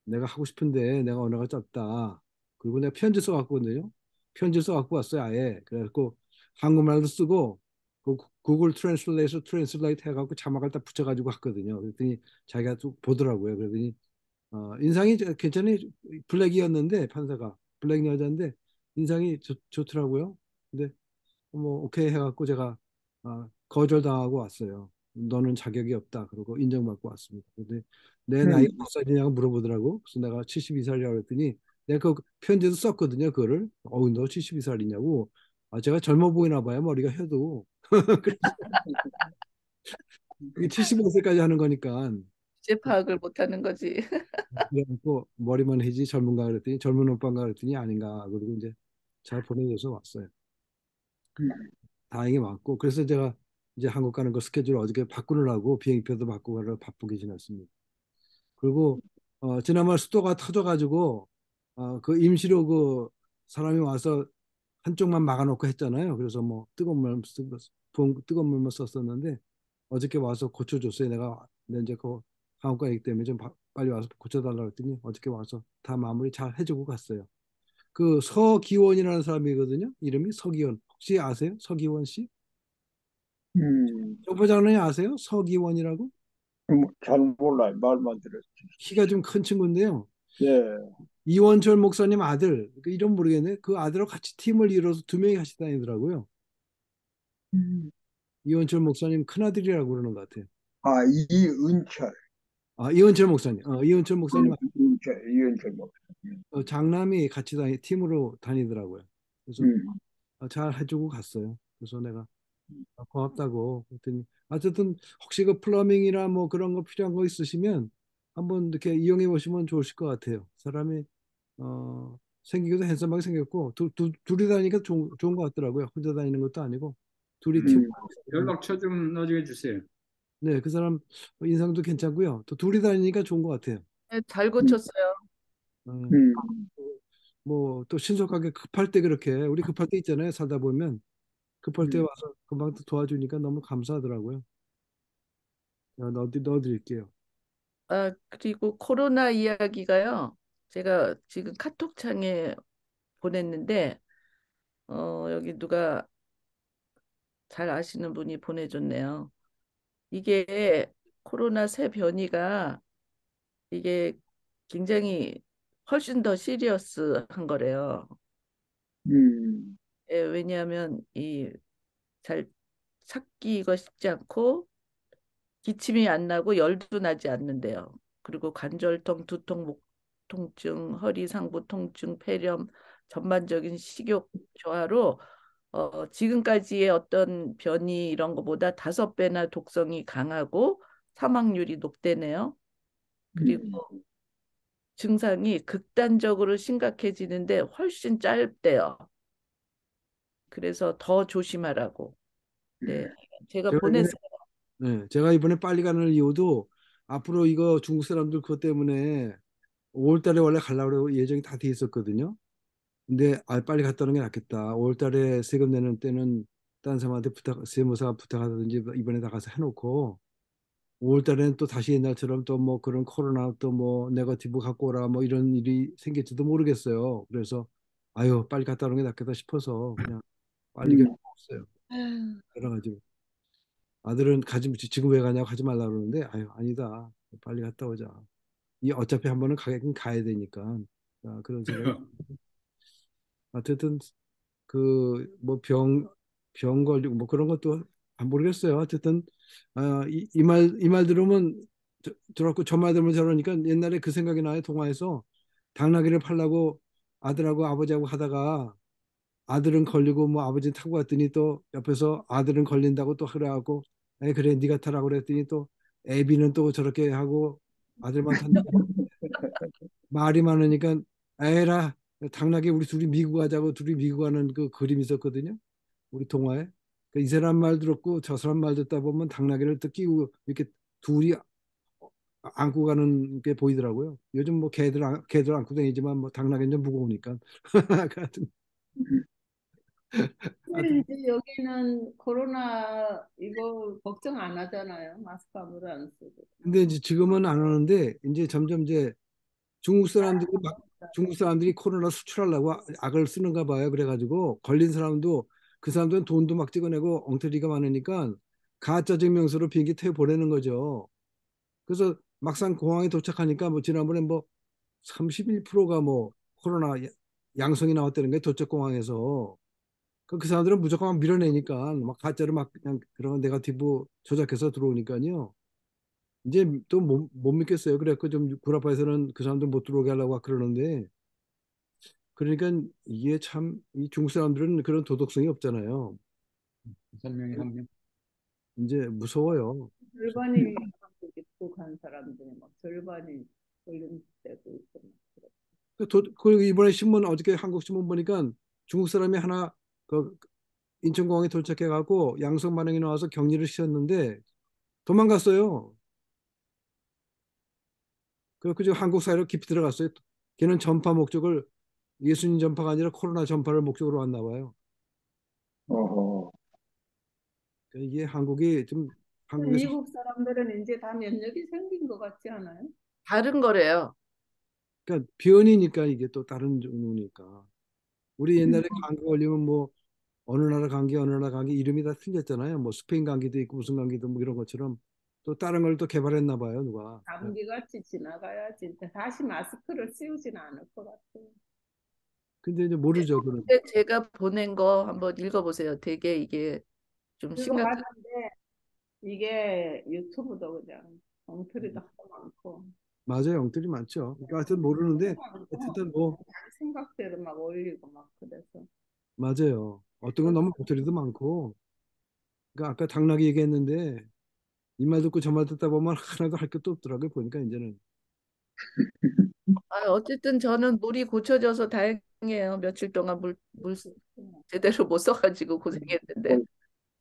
내가 하고 싶은데 내가 언어가 짧다. 그리고 내가 편지 써갖고 왔거든요. 편지 써갖고 왔어요. 아예. 그래갖고 한국말도 쓰고 그 구글 트랜슬레이트 해갖고 자막을 딱 붙여가지고 왔거든요. 그랬더니 자기가 또 보더라고요. 그랬더니 인상이 괜찮이 블랙이었는데 판사가 블랙 여자인데 인상이 좋더라고요. 근데 뭐 오케이 해갖고 제가 거절당하고 왔어요. 너는 자격이 없다. 그러고 인정받고 왔습니다. 근데 내 나이가 몇 살이냐고 물어보더라고. 그래서 내가 72살이라고 했더니 내가 그 편지도 썼거든요. 그거를. 너 72살이냐고. 제가 젊어 보이나 봐요. 머리가 해도. 그래서 이게 75세까지 하는 거니까. 이제 파악을 못하는 거지. 그래갖고 머리만 해지 젊은가 그랬더니 젊은 오빠인가 그랬더니 아닌가. 그리고 이제 잘 보내줘서 왔어요. 다행히 왔고 그래서 제가 이제 한국 가는 거 스케줄 어저께 바꾸느라고 비행기표도 바꾸고 하러 바쁘게 지냈습니다. 그리고 지난번 수도가 터져가지고 그 임시로 그 사람이 와서 한쪽만 막아놓고 했잖아요. 그래서 뭐 뜨거운 물만 썼었는데 어저께 와서 고쳐줬어요. 내가 이제 그 한국 가기 때문에 좀 빨리 와서 고쳐달라고 했더니 어저께 와서 다 마무리 잘 해주고 갔어요. 그 서기원이라는 사람이거든요. 이름이 서기원. 혹시 아세요? 서기원 씨? 정부장관이 아세요? 서기원이라고? 잘 몰라요. 말만 들었지. 키가 좀 큰 친구인데요. 예. 이원철 목사님 아들, 그 이름 모르겠네. 그 아들하고 같이 팀을 이뤄서 2명이 같이 다니더라고요. 이원철 목사님 큰아들이라고 그러는 것 같아요. 이은철. 이원철 목사님. 이원철 목사님. 이현철 목사. 장남이 같이 팀으로 다니더라고요. 그래서 음, 잘 해주고 갔어요. 그래서 내가 고맙다고 그랬더니 어쨌든 혹시 그 플러밍이나 뭐 그런 거 필요한 거 있으시면 한번 이렇게 이용해 보시면 좋으실 것 같아요. 사람이 생기기도 핸섬하게 생겼고 둘이 다니니까 좋은 것 같더라고요. 혼자 다니는 것도 아니고 둘이 팀. 음, 연락처 좀 나중에 주세요. 네, 그 사람 인상도 괜찮고요. 또 둘이 다니니까 좋은 것 같아요. 네, 잘 고쳤어요. 음, 뭐 또 신속하게 급할 때 그렇게 우리 급할 때 있잖아요. 살다 보면 급할 때 와서 금방 또 도와주니까 너무 감사하더라고요. 넣어드릴게요. 그리고 코로나 이야기가요. 제가 지금 카톡창에 보냈는데 여기 누가 잘 아시는 분이 보내줬네요. 이게 코로나 새 변이가 이게 굉장히 훨씬 더 시리어스한 거래요. 음, 예, 왜냐하면 이 잘 찾기가 쉽지 않고 기침이 안 나고 열도 나지 않는데요. 그리고 관절통, 두통, 목 통증, 허리 상부 통증, 폐렴, 전반적인 식욕 저하로 지금까지의 어떤 변이 이런 거보다 5배나 독성이 강하고 사망률이 높대네요. 그리고 증상이 극단적으로 심각해지는데 훨씬 짧대요. 그래서 더 조심하라고. 네, 제가 제가 이번에 보냈어요. 제가 이번에 빨리 가는 이유도 앞으로 이거 중국 사람들 그것 때문에 5월 달에 원래 가려고 예정이 다 돼 있었거든요. 근데 빨리 갔다 오는 게 낫겠다. 5월 달에 세금 내는 때는 다른 사람한테 세무사 부탁하든지 이번에 다 가서 해놓고 5월 달에는 또 다시 옛날처럼 또 뭐 그런 코로나 또 뭐 네거티브 갖고 오라 뭐 이런 일이 생길지도 모르겠어요. 그래서 아유 빨리 갔다 오는 게 낫겠다 싶어서 그냥 빨리 결정했어요. 그래가지고 아들은 지금 왜 가냐고 하지 말라 그러는데 아유 아니다 빨리 갔다 오자. 이 어차피 한 번은 가긴 가야 되니까 그런 생각이 어쨌든 그 뭐 병 걸리고 뭐 그런 것도 모르겠어요. 어쨌든 이 말 들으면 저렇고 저 말 들으면 저러니까 옛날에 그 생각이 나요. 동화에서 당나귀를 팔라고 아들하고 아버지하고 하다가 아들은 걸리고 뭐 아버지 타고 갔더니 또 옆에서 아들은 걸린다고 또 그래갖고 그래 네가 타라고 그랬더니 또 애비는 또 저렇게 하고 아들만 탄다. 말이 많으니까 에라 당나귀 우리 둘이 미국 가자고 둘이 미국 가는 그 그림이 있었거든요. 우리 동화에. 이 사람 말 들었고 저 사람 말 듣다 보면 당나귀를 또 끼고 이렇게 둘이 안고 가는 게 보이더라고요. 요즘 뭐 개들 안고 다니지만 뭐 당나귀는 좀 무거우니까. 하여튼 하여튼 이제 여기는 코로나 이거 걱정 안 하잖아요. 마스크 아무도 안 쓰고. 근데 이제 지금은 안 하는데 이제 점점 이제 중국 사람들이 코로나 수출하려고 악을 쓰는가 봐요. 그래가지고 걸린 사람도 그 사람들은 돈도 막 찍어내고 엉터리가 많으니까 가짜 증명서로 비행기 태워 보내는 거죠. 그래서 막상 공항에 도착하니까 뭐 지난번에 뭐 31%가 뭐 코로나 양성이 나왔다는 게 도착 공항에서 그 사람들은 무조건 막 밀어내니까 막 가짜로 막 그냥 그런 네거티브 조작해서 들어오니까요. 이제 또 못 믿겠어요. 그래갖고 좀 구라파에서는 그 사람들 못 들어오게 하려고 막 그러는데 그러니까 이게 참 이 중국 사람들은 그런 도덕성이 없잖아요. 6명에 1명. 이제 무서워요. 절반이 한국 입국한 사람들이 막 절반이 걸린 때도 있고 막 그래요. 그리고 이번에 신문 어저께 한국 신문 보니까 중국 사람이 하나 그 인천공항에 도착해갖고 양성 반응이 나와서 격리를 시켰는데 도망갔어요. 그래서 지금 한국 사회로 깊이 들어갔어요. 걔는 전파 목적을 예수님 전파가 아니라 코로나 전파를 목적으로 왔나 봐요. 어허. 그러니까 이게 한국이 좀 한국에서 미국 사람들은 이제 다 면역이 생긴 것 같지 않아요? 다른 거래요. 그러니까 변이니까 이게 또 다른 종류니까 우리 옛날에 감기 걸리면 뭐 어느 나라 감기 어느 나라 감기 이름이 다 틀렸잖아요. 뭐 스페인 감기도 있고 무슨 감기도 뭐 이런 것처럼 또 다른 걸 또 개발했나 봐요 누가. 감기같이 지나가야지. 다시 마스크를 씌우지는 않을 것 같아요. 근데 이제 모르죠 그런. 근데 제가 보낸 거 한번 읽어보세요. 되게 이게 좀 그거 심각. 봤는데 이게 유튜브도 그냥 엉터리도 하도 많고 맞아요. 영들이 많죠. 그러니까 하여튼 모르는데 어쨌든 뭐 생각대로 막 올리고 막 그래서 맞아요. 어떤 건 너무 엉터리도 많고. 그러니까 아까 당나귀 얘기했는데 이 말 듣고 저 말 듣다 보면 하나도 할 것도 없더라고요. 보니까 이제는. 어쨌든 저는 물이 고쳐져서 다행이에요. 며칠 동안 물 제대로 못 써가지고 고생했는데.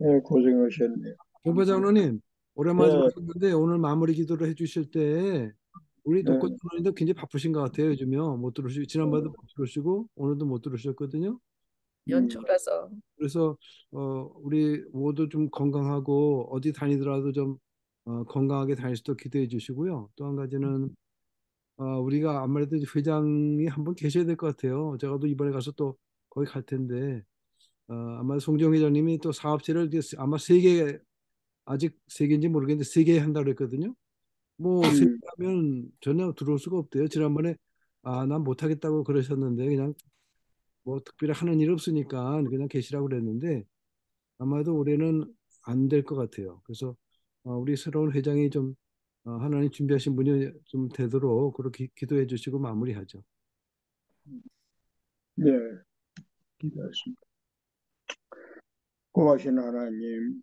예, 고생하셨네요. 경보 장로님 오랜만에 예, 들었는데 오늘 마무리 기도를 해주실 때 우리 예, 독거 장로님도 굉장히 바쁘신 것 같아요. 요즘요. 못 들으시고 지난번에도 못 들으시고 오늘도 못 들으셨거든요. 연초라서. 그래서 우리 모두 좀 건강하고 어디 다니더라도 좀 건강하게 다닐 수 있도록 기도해 주시고요. 또 한 가지는 우리가 아무래도 회장이 한 분 계셔야 될 것 같아요. 제가 또 이번에 가서 또 거기 갈 텐데 아마 송정 회장님이 또 사업체를 이제 아마 세 개 아직 세 개인지 모르겠는데 세 개 한다고 그랬거든요. 뭐 세 개 음, 하면 전혀 들어올 수가 없대요. 지난번에 난 못하겠다고 그러셨는데 그냥 뭐 특별히 하는 일 없으니까 그냥 계시라고 그랬는데 아마도 올해는 안 될 것 같아요. 그래서 우리 새로운 회장이 좀 하나님 준비하신 분이 좀 되도록 그렇게 기도해 주시고 마무리하죠. 네, 기도하십니다. 고마신 하나님,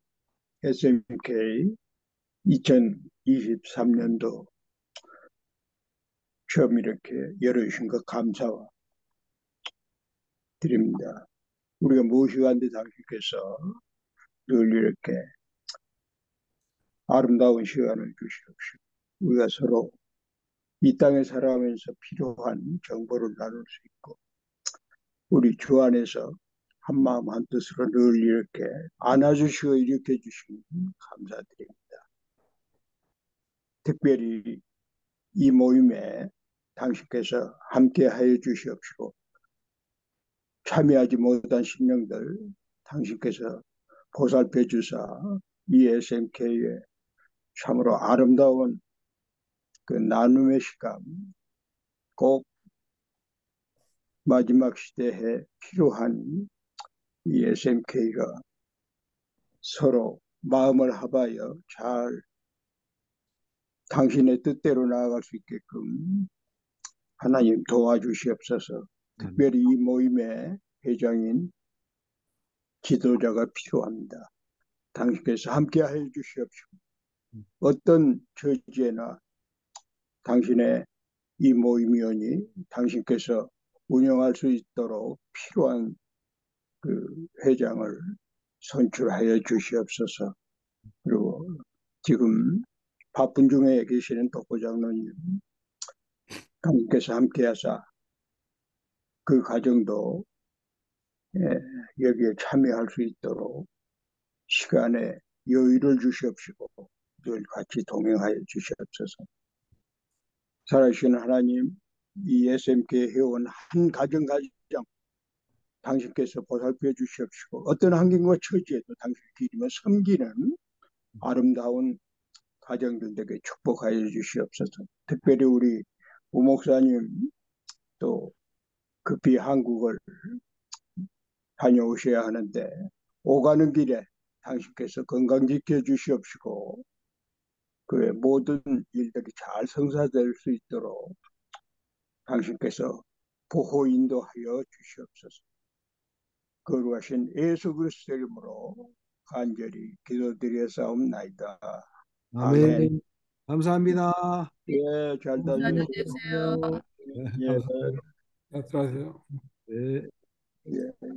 SMK 2023년도 처음 이렇게 열어주신 것 감사와 드립니다. 우리가 무엇이간데 당신께서 늘 이렇게 아름다운 시간을 주시옵시고 우리가 서로 이 땅에 살아가면서 필요한 정보를 나눌 수 있고 우리 주 안에서 한마음 한뜻으로 늘 이렇게 안아주시고 일으켜 주시니 감사드립니다. 특별히 이 모임에 당신께서 함께하여 주시옵시고 참여하지 못한 심령들 당신께서 보살펴 주사 이 SMK에 참으로 아름다운 그 나눔의 시간 꼭 마지막 시대에 필요한 이 SMK가 서로 마음을 합하여 잘 당신의 뜻대로 나아갈 수 있게끔 하나님 도와주시옵소서. 아멘. 특별히 이 모임의 회장인 지도자가 필요합니다. 당신께서 함께하여 주시옵시고 어떤 처지에나 당신의 이 모임위원이 당신께서 운영할 수 있도록 필요한 그 회장을 선출하여 주시옵소서. 그리고 지금 바쁜 중에 계시는 독보장로님 당신께서 함께하사 그 과정도 여기에 참여할 수 있도록 시간에 여유를 주시옵시고 늘 같이 동행하여 주시옵소서. 살아계신 하나님, 이 SMK 회원 한 가정 당신께서 보살펴 주시옵시고 어떤 환경과 처지에도 당신을 기리며 섬기는 아름다운 가정들 에게 축복하여 주시옵소서. 특별히 우리 우 목사님 또 급히 한국을 다녀오셔야 하는데 오가는 길에 당신께서 건강 지켜 주시옵시고 그의 모든 일들이 잘 성사될 수 있도록 당신께서 보호 인도하여 주시옵소서. 거룩하신 예수 그리스도 이름으로 간절히 기도드렸사옵나이다. 아멘. 아멘. 감사합니다. 예, 잘 안녕히 다녀오세요. 계세요. 네, 예, 감사합니다. 들어가세요. 네. 예.